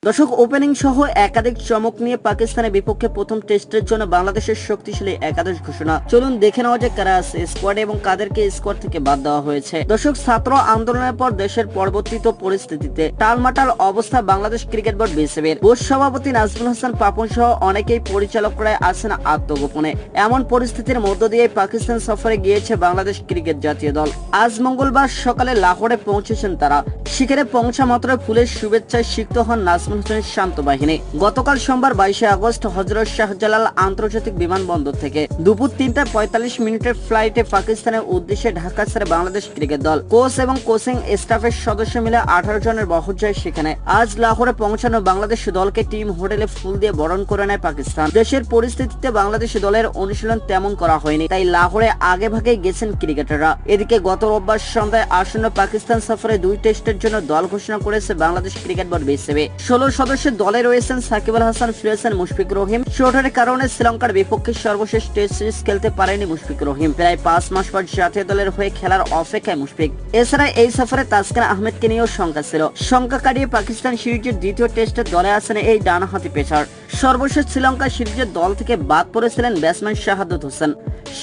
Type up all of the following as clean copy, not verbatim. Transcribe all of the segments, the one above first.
দর্শক, ওপেনিং সহ একাধিক চমক নিয়ে পাকিস্তানের বিপক্ষে প্রথম টেস্টের জন্য বাংলাদেশের শক্তিশালী একাদশ ঘোষণা। চলুন দেখে নেওয়া যায় কারা আছে স্কোয়াডে এবং কাদেরকে স্কোয়াড থেকে বাদ দেওয়া হয়েছে। দর্শক, ছাত্র আন্দোলনের পর দেশের পরবর্তীত পরিস্থিতিতে টালমাটাল অবস্থা বাংলাদেশ ক্রিকেট বোর্ড বিসিবির বোর্ড সভাপতি নাজমুল হাসান পাপন সহ অনেকেই পরিচালকরা আছেন আত্মগোপনে। এমন পরিস্থিতির মধ্য দিয়ে পাকিস্তান সফরে গিয়েছে বাংলাদেশ ক্রিকেট জাতীয় দল। আজ মঙ্গলবার সকালে লাহোরে পৌঁছেছেন তারা। সেখানে পৌঁছা মাত্র ফুলের শুভেচ্ছায় সিক্ত হন নাজমুল হাসানের শান্ত বাহিনী। গতকাল সোমবার 22 আগস্ট হযরত শাহজালাল আন্তর্জাতিক বিমানবন্দর থেকে দুপুর 3:45 ফ্লাইটে পাকিস্তানের উদ্দেশ্যে ঢাকা ছেড়ে বাংলাদেশ ক্রিকেট দল কোচ এবং কোচিং স্টাফের সদস্য মিলে 18 জনের বহর যায় সেখানে। আজ লাহোরে পৌঁছানো বাংলাদেশ দলকে টিম হোটেলে ফুল দিয়ে বরণ করে নেয় পাকিস্তান। দেশের পরিস্থিতিতে বাংলাদেশ দলের অনুশীলন তেমন করা হয়নি, তাই লাহোরে আগে ভাগে গেছেন ক্রিকেটাররা। এদিকে গত রোববার সন্ধ্যায় আসন্ন পাকিস্তান সফরে 2 টেস্টের জন্য দল ঘোষণা করেছে বাংলাদেশ ক্রিকেট বোর্ড বিসিবি। 16 সদস্যের দলে রয়েছেন সাকিব আল হাসান, ফিরেছেন মুশফিকুর রহিম। চোটের কারণে শ্রীলঙ্কার বিপক্ষে সর্বশেষ টেস্ট সিরিজ খেলতে পারেনি মুশফিকুর রহিম। প্রায় 5 মাস পর জাতীয় দলের হয়ে খেলার অপেক্ষায় মুশফিক। এছাড়া এই সফরে তাসকিন আহমেদকে নিয়েও শঙ্কা ছিল। শঙ্কা কাটিয়ে পাকিস্তান সিরিজের দ্বিতীয় টেস্টের দলে আছেন এই ডানহাতি পেসার। সর্বশেষ শ্রীলঙ্কা সিরিজের দল থেকে বাদ পড়েছিলেন ব্যাটসম্যান শাহাদত হোসেন।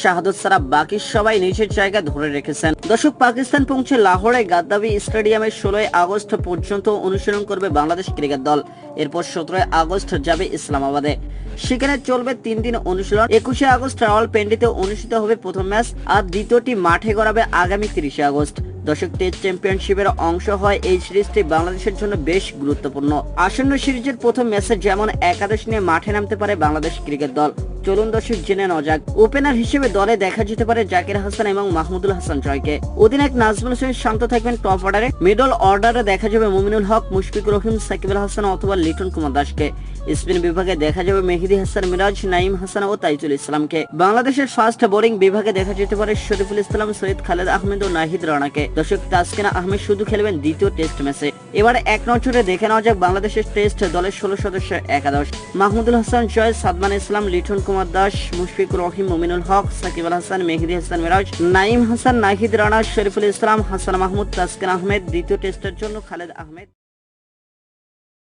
শাহাদত ছাড়া বাকি সবাই নিজের জায়গা ধরে রেখেছেন। দর্শক, পাকিস্তান পৌঁছে লাহোরে গাদ্দাফি স্টেডিয়ামে 16 আগস্ট পর্যন্ত অনুশীলন করবে বাংলাদেশ ক্রিকেট দল। এরপর 17 আগস্ট যাবে ইসলামাবাদে। সেখানে চলবে 3 দিন অনুশীলন। 21 আগস্ট রাওয়ালপিন্ডিতে অনুষ্ঠিত হবে প্রথম ম্যাচ, আর দ্বিতীয়টি মাঠে গড়াবে আগামী 30 আগস্ট। দর্শক, টেস্ট চ্যাম্পিয়নশিপের অংশ হয় এই সিরিজটি বাংলাদেশের জন্য বেশ গুরুত্বপূর্ণ। আসন্ন সিরিজের প্রথম ম্যাচে যেমন একাদশ নিয়ে মাঠে নামতে পারে বাংলাদেশ ক্রিকেট দল। চলুন দর্শক জেনে নেওয়া যাক। ওপেনার হিসেবে দলে দেখা যেতে পারে জাকির হাসান এবং মাহমুদুল হাসান জয়কে। অধিনায়ক নাজমুল হাসান শান্ত থাকবেন টপ অর্ডারে। মিডল অর্ডারে দেখা যাবে মুমিনুল হক, মুশফিকুর রহিম, সাকিব আল হাসান অথবা লিটন কুমার দাসকে। স্পিন বিভাগে দেখা যাবে মেহেদী হাসান মিরাজ, নাইম হাসান ও তাইজুল ইসলামকে। বাংলাদেশের ফাস্ট বোলিং বিভাগে দেখা যেতে পারে শরীফুল ইসলাম, সৈয়দ খালেদ আহমেদ ও নাহিদ রানাকে। দর্শক, তাসকিন আহমেদ শুধু খেলবেন দ্বিতীয় টেস্ট ম্যাচে। এবার এক নজরে দেখে নেওয়া যাক বাংলাদেশের টেস্ট দলের 16 সদস্যের একাদশ। মাহমুদুল হাসান জয়, সাদমান ইসলাম, লিটন কুমার দাস, মুশফিকুর রহিম, মুমিনুল হক, সাকিব আল হাসান, মেহেদী হাসান মিরাজ, নাইম হাসান, নাহিদ রানা, শরীফুল ইসলাম, হাসান মাহমুদ, তাসকিন আহমেদ। দ্বিতীয় টেস্টের জন্য খালেদ আহমেদ।